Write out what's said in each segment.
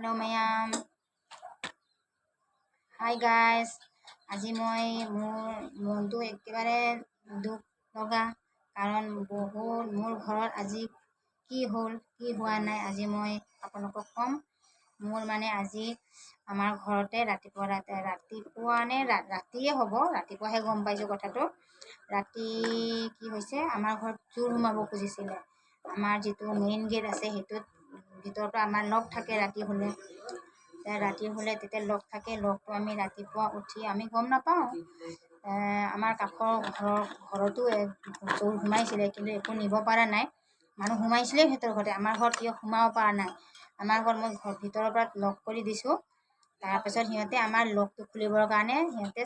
Hello mayam. Hi guys. আজি মই মোৰ মনটো একেবাৰে দুখ লগা কাৰণ বহুত মোৰ ঘৰত আজি কি হ'ল কি হোৱা নাই আজি মই আপোনালোকক কম। মোৰ মানে আজি আমাৰ ঘৰতে ৰাতিপুৱা নে ৰাতিয়ে হ'ব, ৰাতিপুৱাহে গম পাইছোঁ কথাটো। ৰাতি কি হৈছে, আমাৰ ঘৰত চোৰ সোমাব খুজিছিলে। আমাৰ যিটো মেইন গেট আছে সেইটোত ভিতৰৰ পৰা আমাৰ লক থাকে ৰাতি হ'লে তেতিয়া লক থাকে। লগটো আমি ৰাতিপুৱা উঠি আমি গম নাপাওঁ। আমাৰ কাষৰ ঘৰতো চোৰ সোমাইছিলে, কিন্তু একো নিব পৰা নাই। মানুহ সোমাইছিলে সিহঁতৰ ঘৰতে, আমাৰ ঘৰত কিয় সোমাব পৰা নাই। আমাৰ ঘৰত মই ভিতৰৰ পৰা লক কৰি দিছোঁ। তাৰপিছত সিহঁতে আমাৰ লকটো খুলিবৰ কাৰণে সিহঁতে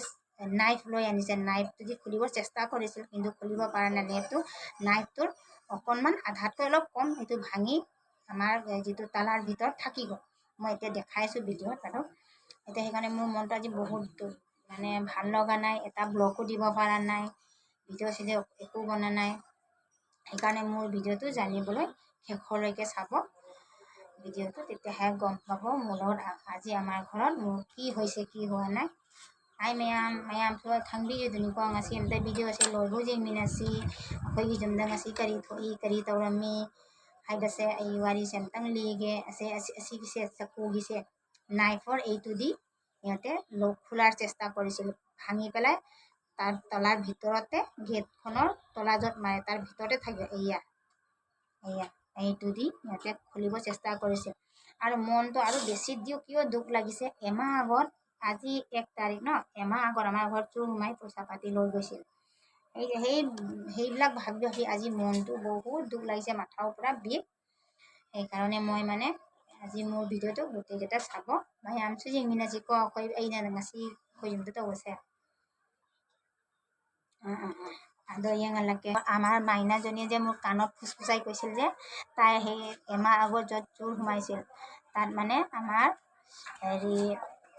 নাইফ লৈ আনিছে। নাইফটো দি খুলিবৰ চেষ্টা কৰিছিল, কিন্তু খুলিব পৰা নাই। নাইফটোৰ অকণমান আধাতকৈ অলপ কম, সেইটো ভাঙি আমাৰ যিটো তালাৰ ভিতৰত থাকি গ'ল। মই এতিয়া দেখাইছোঁ ভিডিঅ'ত আৰু এতিয়া সেইকাৰণে মোৰ মনটো আজি বহুত মানে ভাল লগা নাই। এটা ব্লগো দিব পৰা নাই, ভিডিঅ' একো বনা নাই। সেইকাৰণে মোৰ ভিডিঅ'টো জানিবলৈ শেষলৈকে চাব ভিডিঅ'টো, তেতিয়াহে গম পাব মোৰ লগত আজি আমাৰ ঘৰত মোৰ কি হৈছে কি হোৱা নাই. Hi mayam so thang video dun ko ngasi amta video ase loibo jeng minasi akhoi gi jumda ngasi kari tawrami haidase ai wari sentang lige ase gise saku gise নাইফৰ এইটো দি সিহঁতে লক খোলাৰ চেষ্টা কৰিছিল। ভাঙি পেলাই তাৰ তলাৰ ভিতৰতে গেটখনৰ তলা য'ত মাৰে তাৰ ভিতৰতে থাকে এয়া এইটো দি সিহঁতে খুলিব চেষ্টা কৰিছিল। আৰু মনটো আৰু বেছি দিও কিয় দুখ লাগিছে, এমাহ আগত আজি 1 তাৰিখ ন, এমাহ আগত আমাৰ ঘৰত চোৰ সোমাই পইচা পাতি লৈ গৈছিল। সেইবিলাক ভাবি আজি মনটো বহুত দুখ লাগিছে, মাথাৰ পৰা বিষ। সেইকাৰণে মই মানে আজি মোৰ ভিডিঅ'টো গোটেইকেইটা চাব। mayam su jing minasi ko akoy ay na ngasi ko yung totoo sa আদৰ লাগে। আমাৰ মাইনাজনীয়ে যে মোৰ কাণত ফুচফুচাই কৈছিল যে তাই সেই এমাহ আগত য'ত চোৰ সোমাইছিল তাত মানে আমাৰ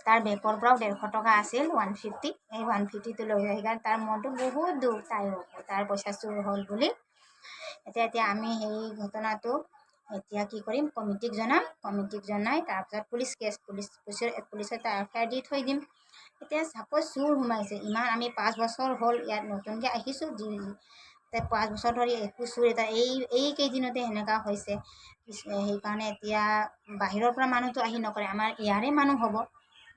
তাৰ বেগৰ পৰাও 150 টকা আছিল, 150। এই 150টো লৈ যায়, সেইকাৰণে তাৰ মনটো বহুত দুখ। তাৰ পইচা চোৰ হ'ল বুলি। এতিয়া আমি সেই ঘটনাটো এতিয়া কি কৰিম, কমিটিক জনাই তাৰপিছত পুলিচত এফআইআৰ দি থৈ দিম। এতিয়া চাপ'জ চোৰ সোমাইছে, ইমান আমি 5 বছৰ হ'ল ইয়াত নতুনকৈ আহিছোঁ, 5 বছৰ ধৰি একো চোৰ এটা এই কেইদিনতে সেনেকুৱা হৈছে। সেইকাৰণে এতিয়া বাহিৰৰ পৰা মানুহটো আহি নকৰে, আমাৰ ইয়াৰে মানুহ হ'ব।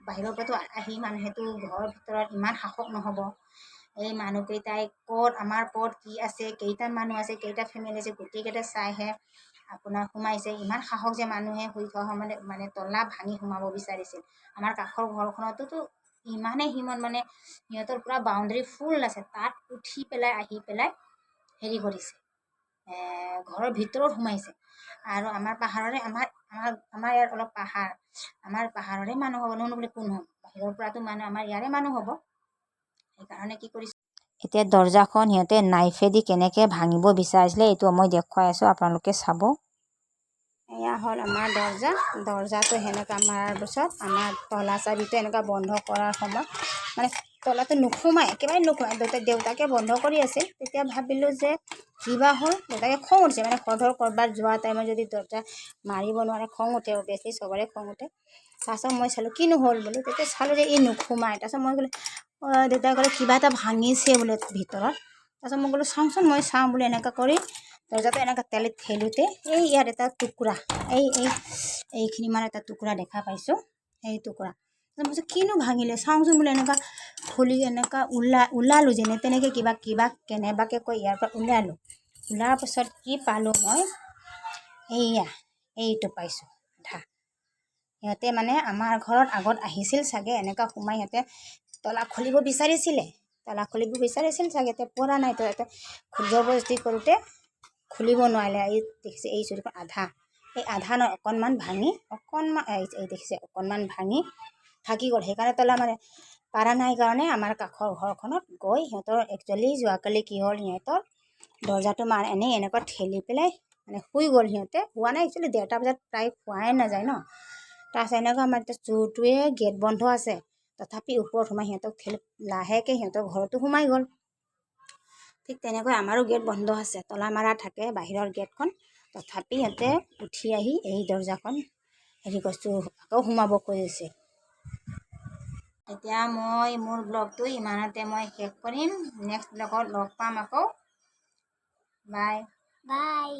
বাহিৰৰ পৰাতো আহি মানুহেতো ঘৰৰ ভিতৰত ইমান সাহস নহ'ব। এই মানুহকেইটাই আমাৰ ক'ত কি আছে, কেইটা মানুহ আছে, কেইটা ফেমিলি আছে, গোটেইকেইটা চাইহে আপোনাৰ সোমাইছে। ইমান সাহস যে মানুহে শুই থোৱা সময়ত মানে তলা ভাঙি সোমাব বিচাৰিছিল। আমাৰ কাষৰ ঘৰখনতোতো ইমানেই মানে সিহঁতৰ পুৰা বাউণ্ডেৰী ফুল আছে, তাত উঠি পেলাই আহি পেলাই হেৰি কৰিছে, ঘৰৰ ভিতৰত সোমাইছে। আৰু আমাৰ পাহাৰৰে আমাৰ ইয়াত অলপ পাহাৰ, আমাৰ পাহাৰৰে মানুহ হ'ব নহ'লে বোলে কোন হ'ব, বাহিৰৰ পৰাতো মানুহ আমাৰ ইয়াৰে মানুহ হ'ব। সেইকাৰণে কি কৰিছে, এতিয়া দৰ্জাখন সিহঁতে নাইফেদি কেনেকৈ ভাঙিব বিচাৰিছিলে এইটো মই দেখুৱাই আছোঁ, আপোনালোকে চাব। এয়া হ'ল আমাৰ দৰ্জাটো সেনেকুৱা মাৰাৰ পিছত আমাৰ তলা চাবিটো এনেকুৱা বন্ধ কৰাৰ সময়ত মানে তলাটো নোসোমায়, একেবাৰে নোসোমায়। দেউতাকে বন্ধ কৰি আছিল। তেতিয়া ভাবিলোঁ যে কিবা হ'ল, দেউতাকে খং উঠিছে, মানে সদৰ কৰবাত যোৱা টাইমত যদি দৰ্জা মাৰিব নোৱাৰে খং উঠে, বেছি চবৰে খং উঠে। তাৰপিছত মই চালোঁ কিনো হ'ল বোলো, তেতিয়া চালোঁ যে ই নোসোমায়। তাৰপিছত মই বোলো দেউতাই ক'লে কিবা এটা ভাঙিছে বোলে ভিতৰত। তাৰপিছত মই বোলো চাওঁচোন, মই চাওঁ বোলো এনেকুৱা কৰি দৰ্জাটো এনেকুৱা ঠেলোতে এই ইয়াত এটা টুকুৰা, এইখিনি মানে এটা টুকুৰা দেখা পাইছোঁ, সেই টুকুৰা। তাৰপিছত মই কিনো ভাঙিলে চাওঁচোন বোলো, এনেকুৱা খুলি এনেকুৱা ওলালোঁ যেনে তেনেকৈ কিবা কেনেবাকৈ কৈ ইয়াৰ পৰা ওলোৱাৰ পাছত কি পালোঁ মই, এইটো পাইছোঁ আধা। সিহঁতে মানে আমাৰ ঘৰত আগত আহিছিল চাগে, এনেকুৱা সোমাই সিহঁতে তলা খুলিব বিচাৰিছিল চাগে, এতিয়া পৰা নাই। তো ইয়াতে জবৰদস্তি কৰোঁতে খুলিব নোৱাৰিলে। দেখিছে এই চুৰিখন আধা, এই আধা নহয় অকণমান ভাঙি দেখিছে অকণমান ভাঙি থাকি গ'ল। সেইকাৰণে তলা মানে পাৰা নাই কাৰণে আমাৰ কাষৰ ঘৰখনত গৈ সিহঁতৰ একচুৱেলি যোৱাকালি কি হ'ল, সিহঁতৰ দৰ্জাটো এনেই এনেকুৱা ঠেলি পেলাই মানে শুই গ'ল। সিহঁতে হোৱা নাই একচুৱেলি 1:30 বজাত প্ৰায় খোৱাই নাযায় ন। তাৰপিছত এনেকুৱা আমাৰ এতিয়া চোৰটোৱে গেট বন্ধ আছে, তথাপি ওপৰত সোমাই সিহঁতক লাহেকৈ সিহঁতৰ ঘৰতো সোমাই গ'ল। ঠিক তেনেকৈ আমাৰো গেট বন্ধ আছে, তলা মাৰা থাকে বাহিৰৰ গেটখন, তথাপি সিহঁতে উঠি আহি এই দৰ্জাখন হেৰি কৰিছোঁ আকৌ সোমাব খুজিছে। এতিয়া মই মোৰ ব্লগটো ইমানতে মই শেষ কৰিম। নেক্সট ব্লগত লগ পাম আকৌ। বাই।